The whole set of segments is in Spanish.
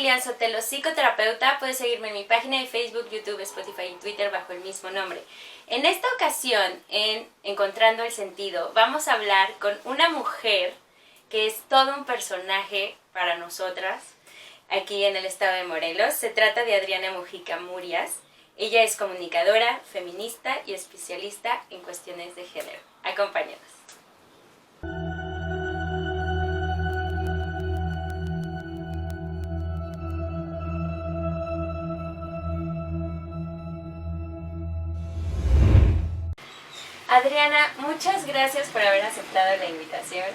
Lilian Sotelo, psicoterapeuta. Puedes seguirme en mi página de Facebook, YouTube, Spotify y Twitter bajo el mismo nombre. En esta ocasión, en Encontrando el Sentido, vamos a hablar con una mujer que es todo un personaje para nosotras aquí en el estado de Morelos. Se trata de Adriana Mujica Murias. Ella es comunicadora, feminista y especialista en cuestiones de género. Acompáñanos. Adriana, muchas gracias por haber aceptado la invitación.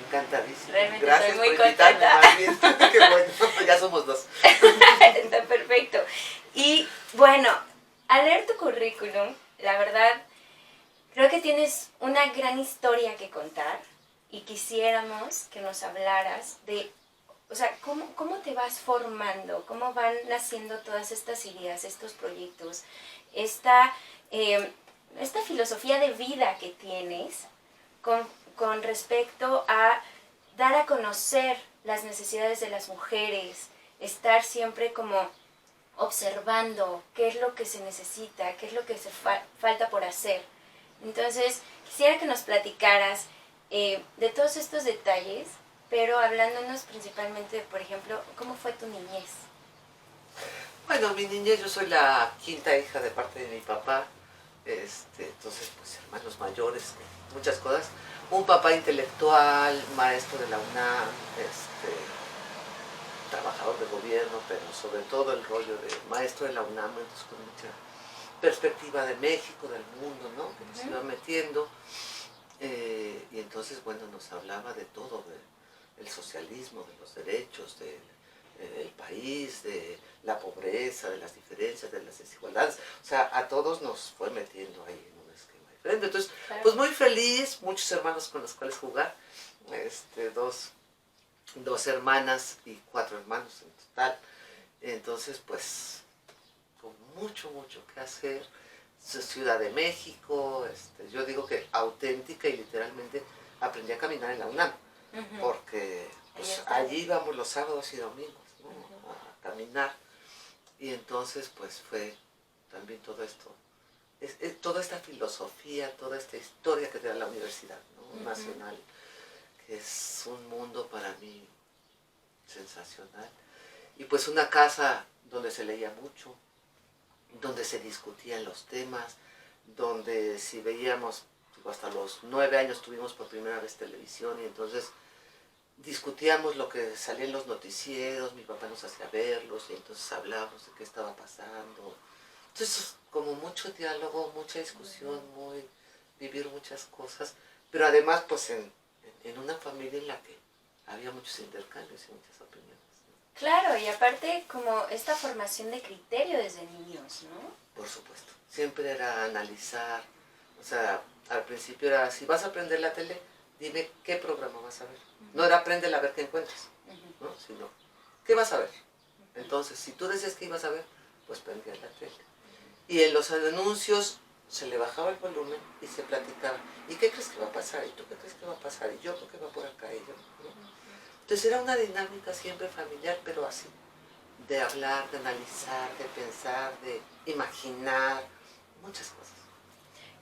Encantadísimo. Realmente Gracias estoy muy por invitarme, contenta. más bien. Qué bueno, ya somos dos. Está perfecto. Y bueno, al leer tu currículum, la verdad, creo que tienes una gran historia que contar y quisiéramos que nos hablaras de, o sea, cómo te vas formando, cómo van naciendo todas estas ideas, estos proyectos, esta filosofía de vida que tienes con respecto a dar a conocer las necesidades de las mujeres, estar siempre como observando qué es lo que se necesita, qué es lo que falta por hacer. Entonces, quisiera que nos platicaras de todos estos detalles, pero hablándonos principalmente, por ejemplo, ¿cómo fue tu niñez? Bueno, mi niñez, yo soy la quinta hija de parte de mi papá. Entonces, pues hermanos mayores, muchas cosas. Un papá intelectual, maestro de la UNAM, trabajador de gobierno, pero sobre todo el rollo de maestro de la UNAM, entonces con mucha perspectiva de México, del mundo, ¿no? Que nos iba metiendo. Y entonces, bueno, nos hablaba de todo, del socialismo, de los derechos, del país, de la pobreza, de las diferencias, de las desigualdades. O sea, a todos nos fue metiendo ahí en un esquema diferente. Entonces, claro, pues muy feliz, muchos hermanos con los cuales jugar, dos hermanas y 4 hermanos en total. Entonces, pues, con mucho que hacer. Ciudad de México, yo digo que auténtica y literalmente aprendí a caminar en la UNAM, porque pues, allí íbamos los sábados y domingos, ¿no? A caminar. Y entonces, pues, fue también todo esto, toda esta filosofía, toda esta historia que te da la Universidad, ¿no? Nacional, que es un mundo para mí sensacional. Y pues una casa donde se leía mucho, donde se discutían los temas, donde si veíamos, hasta los 9 años tuvimos por primera vez televisión y entonces discutíamos lo que salía en los noticieros, mi papá nos hacía verlos y entonces hablábamos de qué estaba pasando. Entonces, como mucho diálogo, mucha discusión, vivir muchas cosas, pero además pues en una familia en la que había muchos intercambios y muchas opiniones. Claro, y aparte como esta formación de criterio desde niños, ¿no? Por supuesto. Siempre era analizar, o sea, al principio era, si vas a aprender la tele, dime qué programa vas a ver. No era aprender a ver qué encuentras, ¿no? Sino, ¿qué vas a ver? Entonces, si tú decías que ibas a ver, pues prendías la tele. Y en los anuncios se le bajaba el volumen y se platicaba. ¿Y qué crees que va a pasar? ¿Y tú qué crees que va a pasar? Y yo creo que va por acá y yo, ¿no? Entonces era una dinámica siempre familiar, pero así, de hablar, de analizar, de pensar, de imaginar, muchas cosas.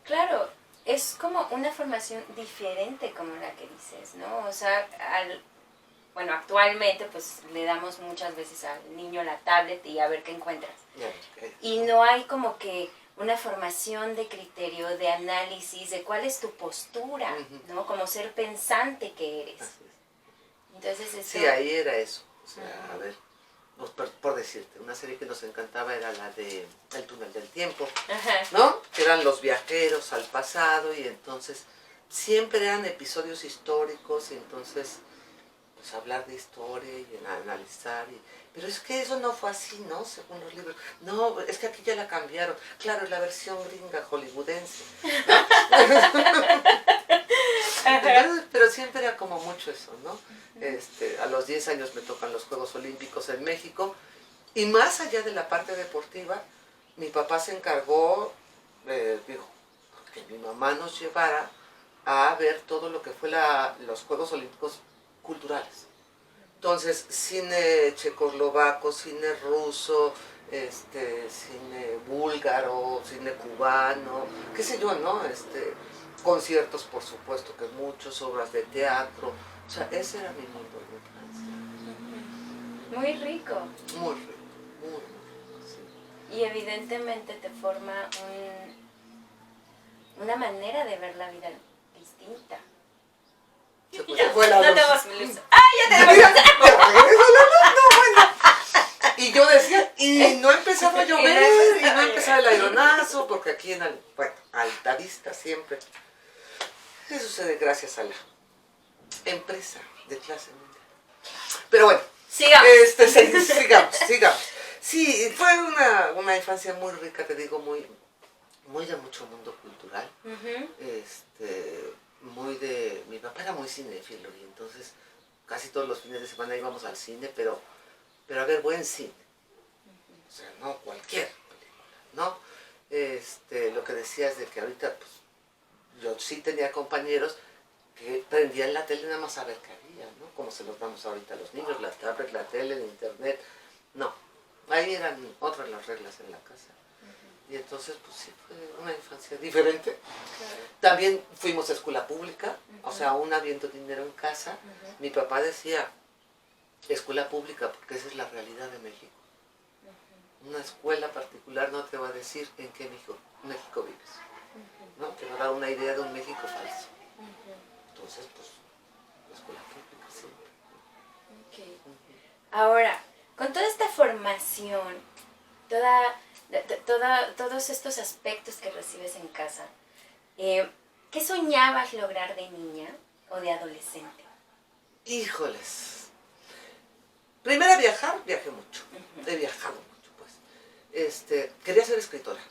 Claro, es como una formación diferente como la que dices, ¿no? O sea, bueno, actualmente pues le damos muchas veces al niño la tablet y a ver qué encuentras. Y no hay como que una formación de criterio, de análisis, de cuál es tu postura, ¿no? Como ser pensante que eres. Así es. Entonces eso... Sí, ahí era eso. O sea, a ver, por decirte, una serie que nos encantaba era la de El túnel del tiempo, ¿no? Que eran los viajeros al pasado y entonces siempre eran episodios históricos y entonces pues hablar de historia y analizar pero es que eso no fue así, ¿no? Según los libros. No, es que aquí ya la cambiaron. Claro, es la versión gringa hollywoodense, ¿no? Entonces, pero siempre era como mucho eso, ¿no? A los 10 años me tocan los Juegos Olímpicos en México y más allá de la parte deportiva, mi papá se encargó, dijo, que mi mamá nos llevara a ver todo lo que fue los Juegos Olímpicos culturales. Entonces, cine checoslovaco, cine ruso, cine búlgaro, cine cubano, qué sé yo, ¿no? Conciertos, por supuesto que muchos, obras de teatro. O sea, ese era mi mundo de infancia. Muy rico. Muy rico, muy rico, sí. Y evidentemente te forma una manera de ver la vida distinta. Se fue la No luz. tenemos luz. ¡Ah, ya tenemos luz! Y yo decía, y no empezaba a llover, y no empezaba el aeronazo, porque aquí en Altavista siempre. Eso sucede gracias a la empresa de clase mundial. Pero bueno, Sigamos. Sigamos. Sí, fue una infancia muy rica, te digo, muy de mucho mundo cultural. Mi papá era muy cinéfilo y entonces casi todos los fines de semana íbamos al cine, pero a ver, buen cine. O sea, no cualquier película, ¿no? Lo que decías de que ahorita, pues, yo sí tenía compañeros que prendían la tele nada más a ver qué había, ¿no? Como se los damos ahorita a los niños, las tablets, la tele, el internet. No, ahí eran otras las reglas en la casa. Y entonces, pues sí, fue una infancia diferente. Claro. También fuimos a escuela pública, o sea, aún habiendo dinero en casa. Mi papá decía, escuela pública, porque esa es la realidad de México. Una escuela particular no te va a decir en qué México vives. ¿No? Te va a dar una idea de un México falso. Entonces, pues, la escuela pública siempre. Okay. Ahora, con toda esta formación, todos estos aspectos que recibes en casa, ¿qué soñabas lograr de niña o de adolescente? Híjoles. Primero viajé mucho. He viajado mucho, pues. Quería ser escritora.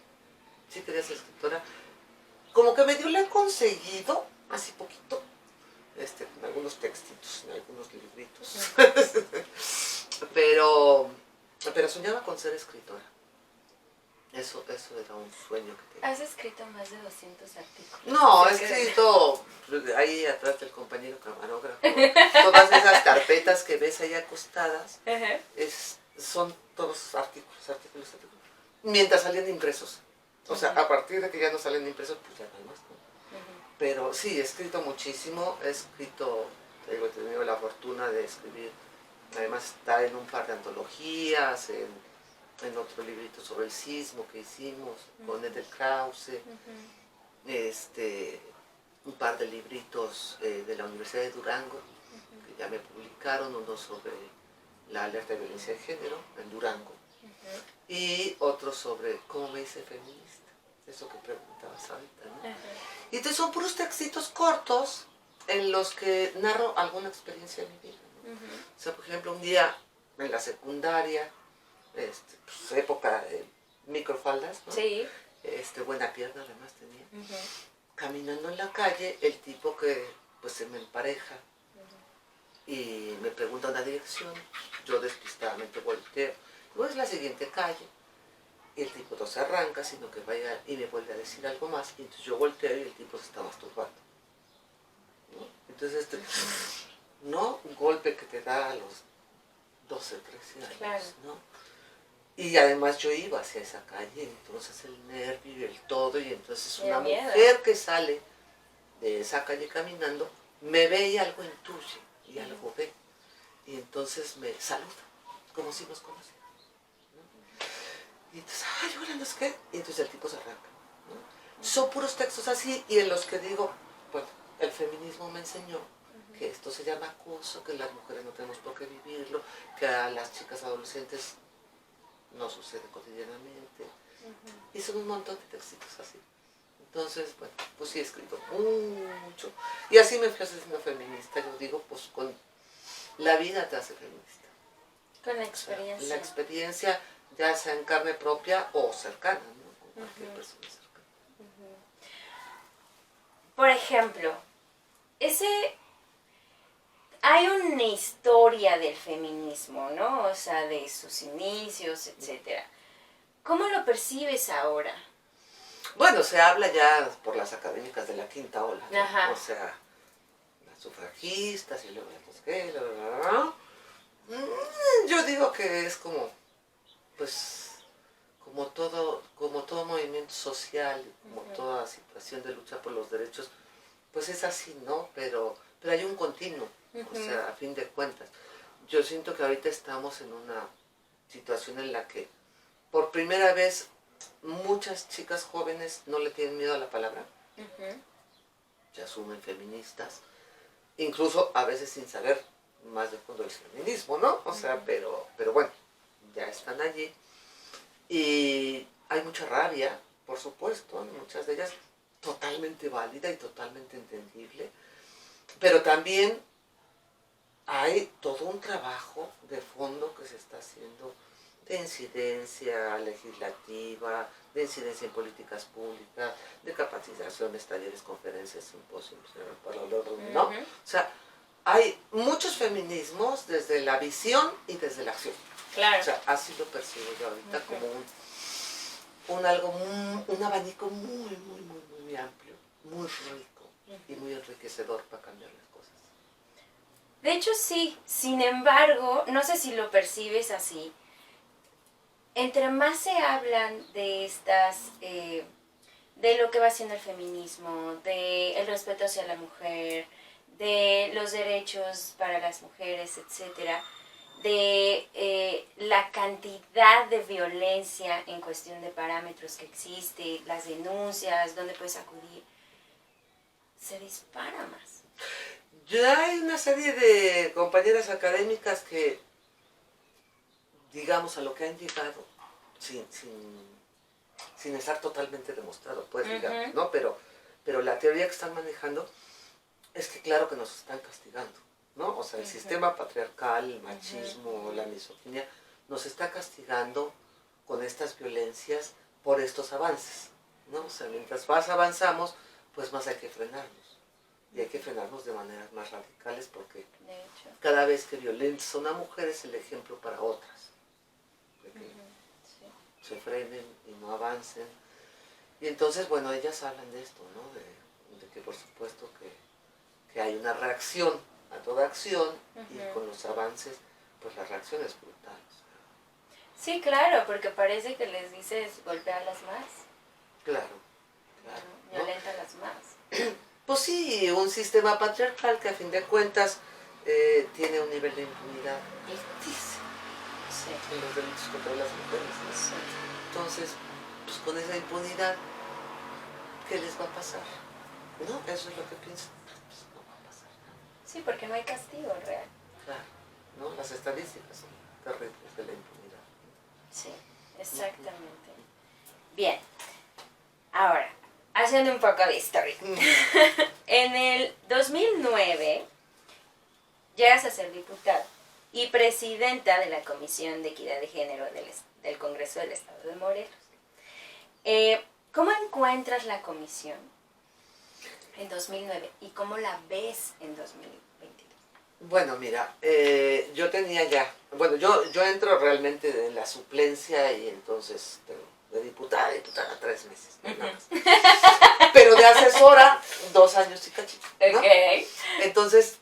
Sí, quería ser escritora. Como que medio la he conseguido, así poquito, en algunos textitos, en algunos libritos. pero soñaba con ser escritora. Eso era un sueño que tenía. ¿Has escrito más de 200 artículos? No, he escrito ahí atrás del compañero camarógrafo. Todas esas carpetas que ves ahí acostadas, son todos artículos. Mientras salían impresos. O sea, a partir de que ya no salen impresos, pues ya no hay más, ¿no? Pero sí, he escrito muchísimo, he tenido la fortuna de escribir, además está en un par de antologías, en otro librito sobre el sismo que hicimos, con Edel Krause, un par de libritos de la Universidad de Durango, que ya me publicaron, uno sobre la alerta de violencia de género en Durango, y otro sobre cómo me hice feminista, eso que preguntabas ahorita, ¿no? Y entonces son puros textitos cortos en los que narro alguna experiencia de mi vida, ¿no? O sea, por ejemplo, un día en la secundaria, pues, época de microfaldas, ¿no? Sí. Buena pierna además tenía. Caminando en la calle, el tipo que pues se me empareja y me pregunta una dirección, yo despistadamente volteo, no es la siguiente calle, y el tipo no se arranca, sino que vaya y me vuelve a decir algo más, y entonces yo volteo y el tipo se está masturbando, ¿no? Entonces, ¿no? Un golpe que te da a los 12, 13 años, claro, ¿no? Y además yo iba hacia esa calle, entonces el nervio y el todo, y entonces una mujer que sale de esa calle caminando, me ve y algo intuye, y algo ve, y entonces me saluda, como si nos conociéramos, ¿no? Y entonces, ay, hola, no sé qué, y entonces el tipo se arranca, ¿no? Son puros textos así, y en los que digo, bueno, el feminismo me enseñó que esto se llama acoso, que las mujeres no tenemos por qué vivirlo, que a las chicas adolescentes no sucede cotidianamente. Y son un montón de textitos así. Entonces, bueno, pues sí he escrito mucho. Y así me fui haciendo feminista. Yo digo, pues con la vida te hace feminista. Con la experiencia. O sea, la experiencia, ya sea en carne propia o cercana, ¿no? Con cualquier persona cercana. Por ejemplo, hay una historia del feminismo, ¿no? O sea, de sus inicios, etcétera. ¿Cómo lo percibes ahora? Bueno, se habla ya por las académicas de la quinta ola, ¿no? O sea, las sufragistas y luego las que, Yo digo que es como, pues, como todo movimiento social, como toda situación de lucha por los derechos, pues es así, ¿no? Pero hay un continuo, o sea, a fin de cuentas. Yo siento que ahorita estamos en una situación en la que por primera vez muchas chicas jóvenes no le tienen miedo a la palabra, se asumen feministas, incluso a veces sin saber más de fondo del feminismo, ¿no? O sea, pero bueno, ya están allí. Y hay mucha rabia, por supuesto, en muchas de ellas totalmente válida y totalmente entendible, pero también hay todo un trabajo de fondo que se está haciendo de incidencia legislativa, de incidencia en políticas públicas, de capacitaciones, talleres, conferencias, simposios, ¿no? O sea, hay muchos feminismos desde la visión y desde la acción. Claro. O sea, así lo percibo yo ahorita como un abanico muy amplio, muy rico y muy enriquecedor para cambiar las cosas. De hecho, sí. Sin embargo, no sé si lo percibes así. Entre más se hablan de de lo que va haciendo el feminismo, de el respeto hacia la mujer, de los derechos para las mujeres, etcétera, de la cantidad de violencia en cuestión de parámetros que existe, las denuncias, dónde puedes acudir, se dispara más. Ya hay una serie de compañeras académicas que, digamos, a lo que han llegado, sin estar totalmente demostrado, pues, digamos, ¿no? Pero la teoría que están manejando es que claro que nos están castigando, ¿no? O sea, el sistema patriarcal, el machismo, la misoginia, nos está castigando con estas violencias por estos avances, ¿no? O sea, mientras más avanzamos, pues más hay que frenarnos. Y hay que frenarnos de maneras más radicales porque cada vez que violentas a una mujer es el ejemplo para otras. De que se frenen y no avancen. Y entonces, bueno, ellas hablan de esto, ¿no? De que por supuesto que hay una reacción a toda acción y con los avances, pues la reacción es brutal. Sí, claro, porque parece que les dices golpearlas más. Claro. ¿No? Violéntalas más. Pues sí, un sistema patriarcal que a fin de cuentas tiene un nivel de impunidad altísimo en los delitos contra las mujeres. ¿No? Sí. Entonces, pues con esa impunidad, ¿qué les va a pasar? ¿No? Eso es lo que pienso. Pues no va a pasar nada. Sí, porque no hay castigo real. Claro, ¿no? Las estadísticas son terribles de la impunidad. Sí, exactamente. Bien, ahora, haciendo un poco de historia. En el 2009 llegas a ser diputada y presidenta de la Comisión de Equidad de Género del Congreso del Estado de Morelos. ¿Cómo encuentras la comisión en 2009 y cómo la ves en 2022? Bueno, mira, yo tenía ya, bueno, yo entro realmente en la suplencia y entonces de diputada 3 meses, nada más. Pero de asesora 2 años y cachito, ¿no? Okay. Entonces,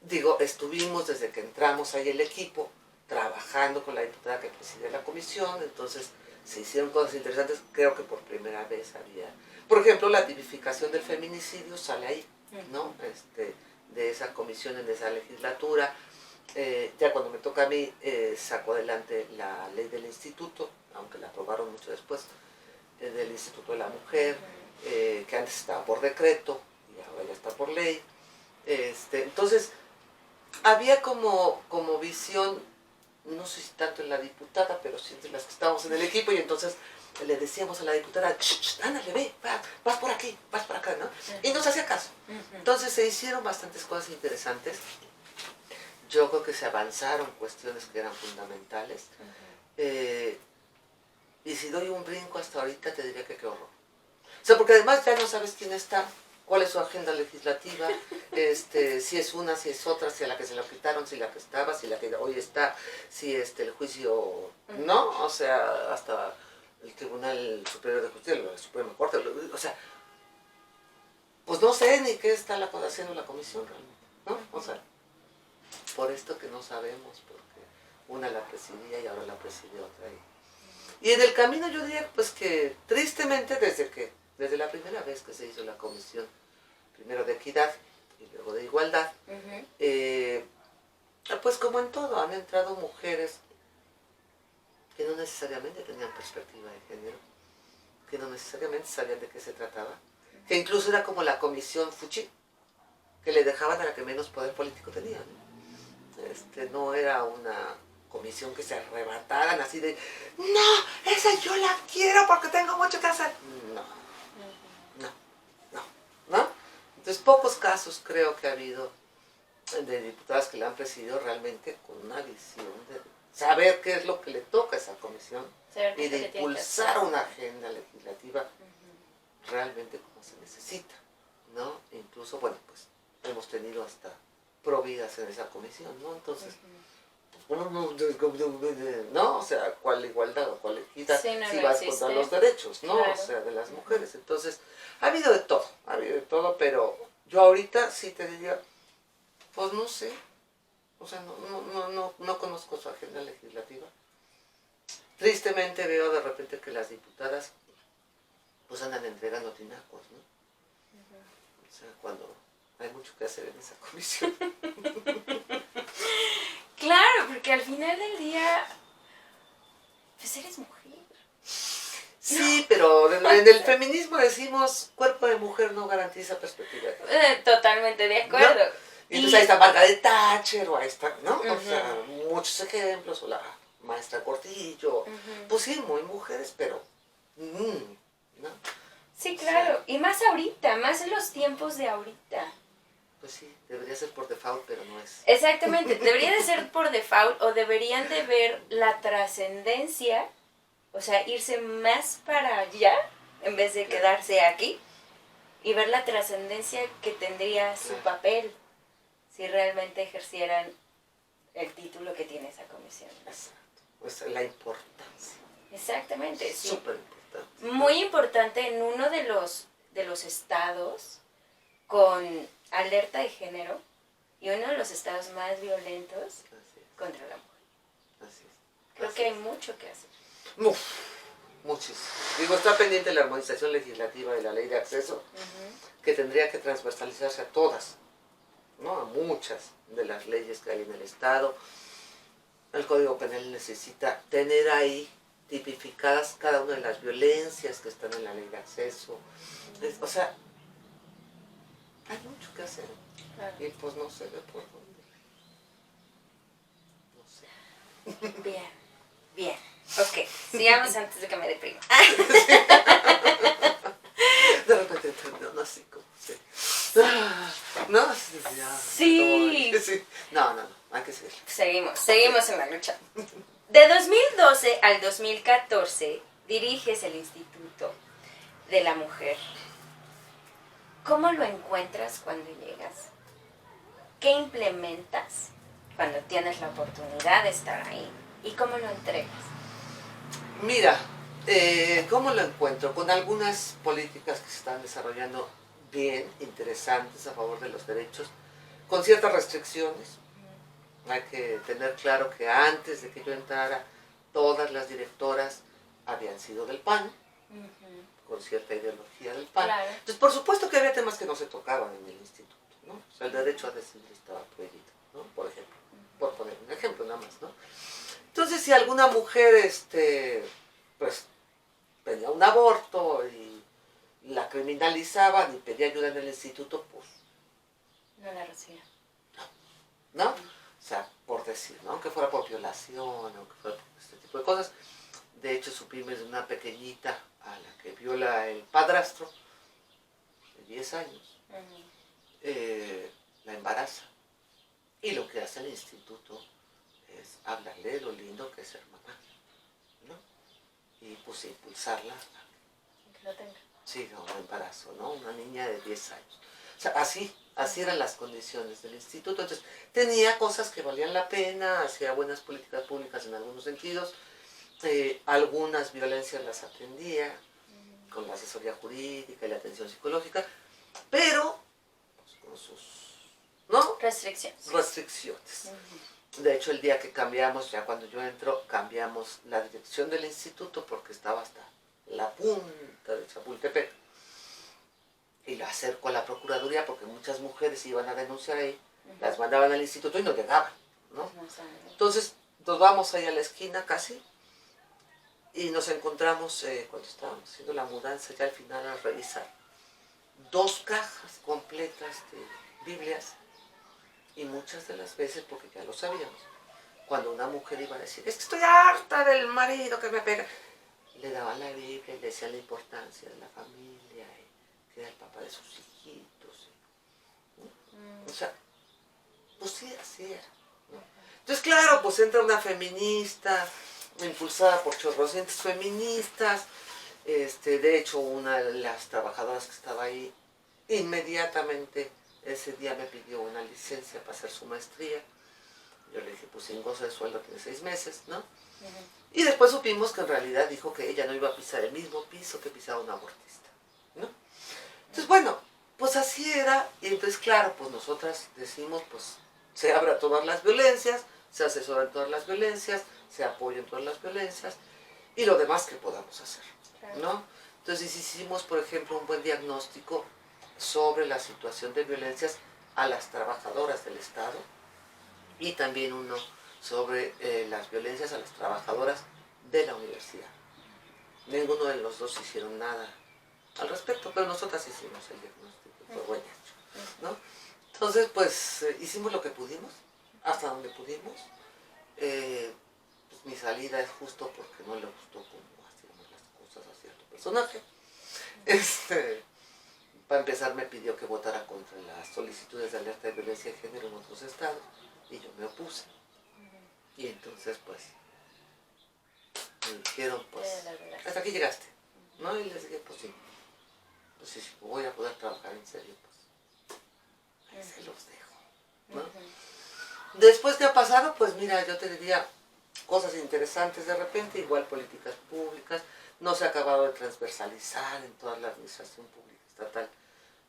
digo, estuvimos desde que entramos ahí el equipo, trabajando con la diputada que preside la comisión, entonces se hicieron cosas interesantes, creo que por primera vez había, por ejemplo, la tipificación del feminicidio sale ahí, ¿no? De esa comisión en esa legislatura. Ya cuando me toca a mí, saco adelante la ley del instituto, aunque la aprobaron mucho después, del Instituto de la Mujer, que antes estaba por decreto y ahora ya está por ley. Entonces, había como visión, no sé si tanto en la diputada, pero sí entre las que estábamos en el equipo, y entonces le decíamos a la diputada, ándale, ve, vas por aquí, vas por acá, ¿no? Y nos hacía caso. Entonces se hicieron bastantes cosas interesantes. Yo creo que se avanzaron cuestiones que eran fundamentales. Y si doy un brinco hasta ahorita, te diría que qué horror. O sea, porque además ya no sabes quién está, cuál es su agenda legislativa, si es una, si es otra, si a la que se la quitaron, si la que estaba, si la que hoy está, si el juicio, ¿no? O sea, hasta el Tribunal Superior de Justicia, la Suprema Corte, o sea, pues no sé ni qué está haciendo la comisión realmente, ¿no? O sea, por esto que no sabemos, porque una la presidía y ahora la preside otra. Y en el camino yo diría pues que tristemente desde la primera vez que se hizo la comisión, primero de equidad y luego de igualdad, pues como en todo han entrado mujeres que no necesariamente tenían perspectiva de género, que no necesariamente sabían de qué se trataba, que incluso era como la comisión Fuchi, que le dejaban a la que menos poder político tenía, ¿no? No era una comisión que se arrebataran así de, no, esa yo la quiero porque tengo mucho que hacer. No. Entonces pocos casos creo que ha habido de diputadas que la han presidido realmente con una visión de saber qué es lo que le toca a esa comisión y de impulsar una agenda legislativa realmente como se necesita, ¿no? Incluso, bueno, pues hemos tenido hasta providas en esa comisión, ¿no? Entonces, no, o sea, ¿cuál igualdad o cuál equidad si vas contra los derechos, ¿no? Claro. O sea, de las mujeres. Entonces, ha habido de todo, pero yo ahorita sí te diría, pues no sé, o sea, no conozco su agenda legislativa. Tristemente veo de repente que las diputadas pues andan entregando tinacos, ¿no? O sea, cuando hay mucho que hacer en esa comisión. Claro, porque al final del día, pues eres mujer. Sí, no. Pero en el feminismo decimos, cuerpo de mujer no garantiza perspectiva. Totalmente de acuerdo. ¿No? Y entonces ahí está Margaret Thatcher, o ahí está, ¿no? O sea, muchos ejemplos, o la maestra Cortillo. Pues sí, muy mujeres, pero... ¿no? Sí, claro. Y más ahorita, más en los tiempos de ahorita. Pues sí, debería ser por default, pero no es. Exactamente, debería de ser por default o deberían de ver la trascendencia, o sea, irse más para allá en vez de quedarse aquí y ver la trascendencia que tendría su papel si realmente ejercieran el título que tiene esa comisión. Exacto, pues la importancia. Exactamente, sí. Súper importante. Muy importante en uno de los estados con alerta de género y uno de los estados más violentos contra la mujer. Así es. Creo que hay mucho que hacer. Muchísimo. Digo, está pendiente la armonización legislativa de la ley de acceso, que tendría que transversalizarse a todas, ¿no? A muchas de las leyes que hay en el estado. El Código Penal necesita tener ahí tipificadas cada una de las violencias que están en la ley de acceso. O sea, hay mucho que hacer. Claro. Y pues no sé de por dónde. No sé. Bien. Ok, sigamos antes de que me deprima. De repente no así como sí. No, ya, sí. No, hay que seguir. Seguimos en la lucha. De 2012 al 2014 diriges el Instituto de la Mujer. ¿Cómo lo encuentras cuando llegas? ¿Qué implementas cuando tienes la oportunidad de estar ahí? ¿Y cómo lo entregas? Mira, ¿cómo lo encuentro? Con algunas políticas que se están desarrollando bien, interesantes a favor de los derechos, con ciertas restricciones. Hay que tener claro que antes de que yo entrara, todas las directoras habían sido del PAN, con cierta ideología del PAN. Claro. Entonces, por supuesto que había temas que no se tocaban en el instituto, ¿no? O sea, el derecho a decidir estaba prohibido, ¿no? Por ejemplo, por poner un ejemplo nada más, ¿no? Entonces, si alguna mujer, pues, pedía un aborto y la criminalizaban y pedía ayuda en el instituto, pues... no la recibía. ¿No? O sea, por decir, ¿no? Aunque fuera por violación, aunque fuera por este tipo de cosas. De hecho, supimos de una pequeñita a la que viola el padrastro, de 10 años, la embaraza. Y lo que hace el instituto es hablarle de lo lindo que es ser mamá, ¿no? Y pues impulsarla a que lo tenga. Sí, no, un embarazo, ¿no? Una niña de 10 años. O sea, así eran las condiciones del instituto. Entonces, tenía cosas que valían la pena, hacía buenas políticas públicas en algunos sentidos, algunas violencias las atendía, con la asesoría jurídica y la atención psicológica, pero pues, con sus, ¿no? Restricciones. De hecho, el día que cambiamos, ya cuando yo entro, cambiamos la dirección del instituto porque estaba hasta la punta de Chapultepec. Y la acerco a la Procuraduría porque muchas mujeres iban a denunciar ahí, las mandaban al instituto y no llegaban, ¿no? Entonces, nos vamos ahí a la esquina casi y nos encontramos, cuando estábamos haciendo la mudanza, ya al final a revisar, 2 cajas completas de Biblias. Y muchas de las veces, porque ya lo sabíamos, cuando una mujer iba a decir, es que estoy harta del marido que me pega, le daban la Biblia y le decían la importancia de la familia, y que era el papá de sus hijitos. ¿No? O sea, pues sí, así era. ¿No? Entonces, claro, pues entra una feminista, impulsada por chorrocientos feministas. De hecho, una de las trabajadoras que estaba ahí, inmediatamente ese día me pidió una licencia para hacer su maestría. Yo le dije, pues sin goce de sueldo tiene 6 meses, ¿no? Y después supimos que en realidad dijo que ella no iba a pisar el mismo piso que pisaba un abortista, ¿no? Entonces, bueno, pues así era. Y entonces, claro, pues nosotras decimos, pues se abra todas las violencias, se asesoran todas las violencias, se apoyan todas las violencias y lo demás que podamos hacer, ¿no? Entonces hicimos, por ejemplo, un buen diagnóstico sobre la situación de violencias a las trabajadoras del Estado y también uno sobre las violencias a las trabajadoras de la universidad. Ninguno de los dos hicieron nada al respecto, pero nosotras hicimos el diagnóstico, fue buen hecho, ¿no? Entonces, pues hicimos lo que pudimos, hasta donde pudimos. Pues, mi salida es justo porque no le gustó cómo hacíamos las cosas a cierto personaje. Para empezar me pidió que votara contra las solicitudes de alerta de violencia de género en otros estados y yo me opuse. Y entonces pues me dijeron, pues, hasta aquí llegaste, ¿no? Y les dije, pues sí, pues si voy a poder trabajar en serio, pues ahí se los dejo, ¿no? Después, ¿qué ha pasado? Pues mira, yo te diría cosas interesantes de repente, igual políticas públicas. No se ha acabado de transversalizar en toda la administración pública estatal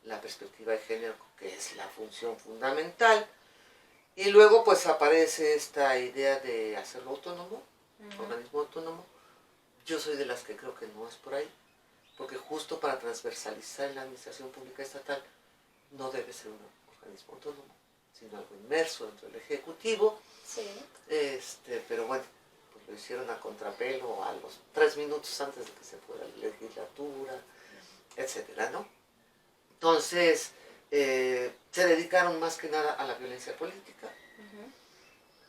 la perspectiva de género, que es la función fundamental. Y luego pues aparece esta idea de hacerlo autónomo, organismo autónomo. Yo soy de las que creo que no es por ahí, porque justo para transversalizar en la administración pública estatal no debe ser un organismo autónomo, sino algo inmerso dentro del Ejecutivo. Sí. Pero bueno, pues lo hicieron a contrapelo a los 3 minutos antes de que se fuera la legislatura, etcétera, ¿no? Entonces, se dedicaron más que nada a la violencia política,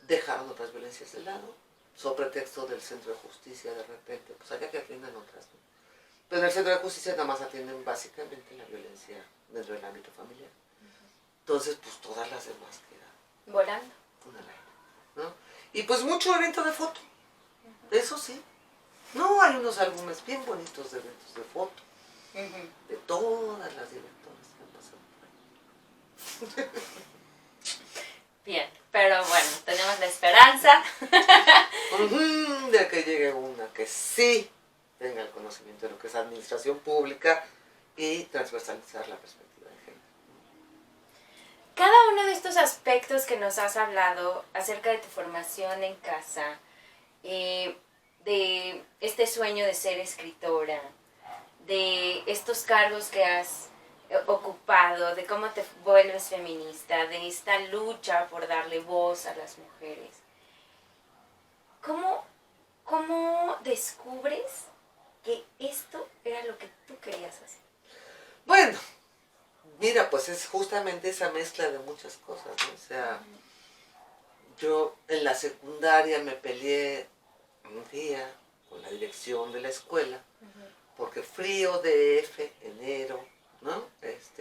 dejaron otras violencias de lado, sobre pretexto del centro de justicia de repente, pues allá que atiendan otras, ¿no? Pero en el centro de justicia nada más atienden básicamente la violencia dentro del ámbito familiar. Entonces, pues todas las demás quedan volando. Una lana, ¿no? Y pues mucho evento de foto, eso sí. No, hay unos álbumes bien bonitos de eventos de foto, de todas las directoras que han pasado por ahí. Bien, pero bueno, tenemos la esperanza de que llegue una que sí tenga el conocimiento de lo que es administración pública y transversalizar la perspectiva de género. Cada uno de estos aspectos que nos has hablado acerca de tu formación en casa, de este sueño de ser escritora, de estos cargos que has ocupado, de cómo te vuelves feminista, de esta lucha por darle voz a las mujeres. ¿Cómo descubres que esto era lo que tú querías hacer? Bueno, mira, pues es justamente esa mezcla de muchas cosas, ¿no? O sea, yo en la secundaria me peleé un día con la dirección de la escuela, porque frío de enero, ¿no?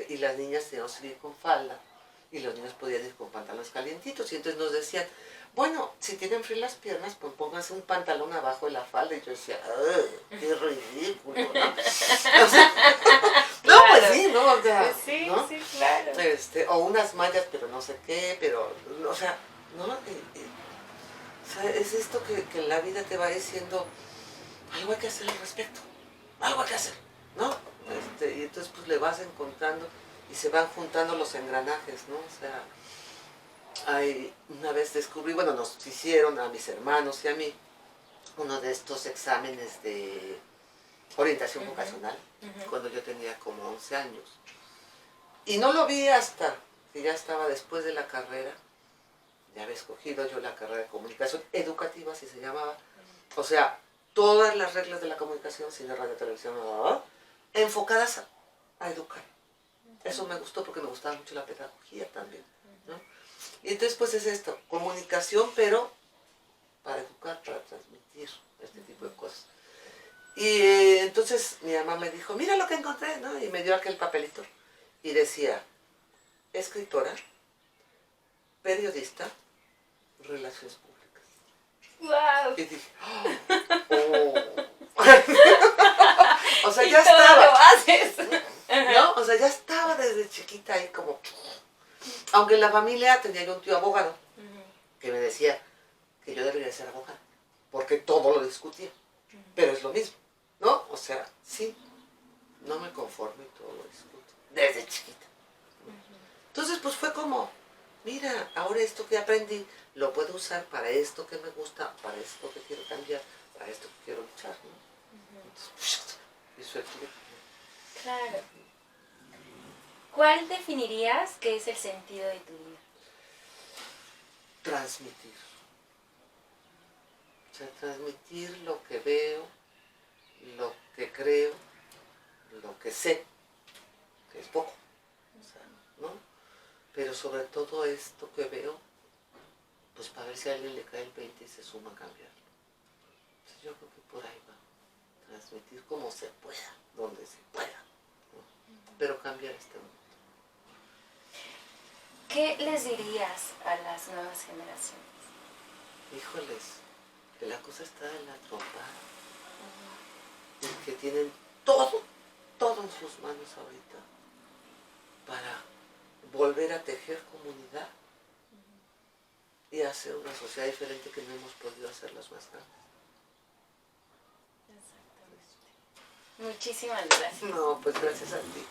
Y las niñas tenían que ir con falda y los niños podían ir con pantalones calientitos y entonces nos decían, bueno, si tienen frío las piernas, pues pónganse un pantalón abajo de la falda. Y yo decía, qué ridículo, ¿no? O sea, no, pues sí, ¿no? O sea, pues sí, ¿no? sí, claro. O unas mallas, pero no sé qué, pero, o sea, ¿no? O sea, es esto que la vida te va diciendo, algo hay que hacer al respecto, algo hay que hacer, ¿no? Y entonces pues le vas encontrando y se van juntando los engranajes, ¿no? O sea, una vez descubrí, bueno, nos hicieron a mis hermanos y a mí uno de estos exámenes de orientación vocacional, cuando yo tenía como 11 años. Y no lo vi hasta que ya estaba después de la carrera. Ya había escogido yo la carrera de comunicación educativa, así se llamaba. O sea, todas las reglas de la comunicación, cine, radio, televisión, enfocadas a educar. Eso me gustó porque me gustaba mucho la pedagogía también, ¿no? Y entonces pues es esto, comunicación, pero para educar, para transmitir este tipo de cosas. Y entonces mi mamá me dijo, mira lo que encontré, ¿no? Y me dio aquel papelito. Y decía, escritora, periodista, relaciones públicas. ¡Wow! Y dije, oh. O sea, y ya todo estaba. lo haces. ¿No? O sea, ya estaba desde chiquita ahí como... Aunque en la familia tenía yo un tío abogado que me decía que yo debería ser abogado, porque todo lo discutía. Pero es lo mismo, ¿no? O sea, sí, no me conformo y todo lo discuto. Desde chiquita. Entonces, pues fue como, mira, ahora esto que aprendí lo puedo usar para esto que me gusta, para esto que quiero cambiar, para esto que quiero luchar, ¿no? Entonces, eso es el... Claro. ¿Cuál definirías que es el sentido de tu vida? Transmitir. O sea, transmitir lo que veo, lo que creo, lo que sé, que es poco, o sea, ¿no? Pero sobre todo esto que veo, pues para ver si a alguien le cae el 20 y se suma a cambiarlo. Entonces yo creo que por ahí va. Transmitir como se pueda, donde se pueda, ¿no? Pero cambiar este mundo. ¿Qué les dirías a las nuevas generaciones? Híjoles, que la cosa está en la trompada. Que tienen todo en sus manos ahorita para volver a tejer comunidad y hacer una sociedad diferente que no hemos podido hacer las más grandes. Exactamente. Muchísimas gracias. No, pues gracias a ti.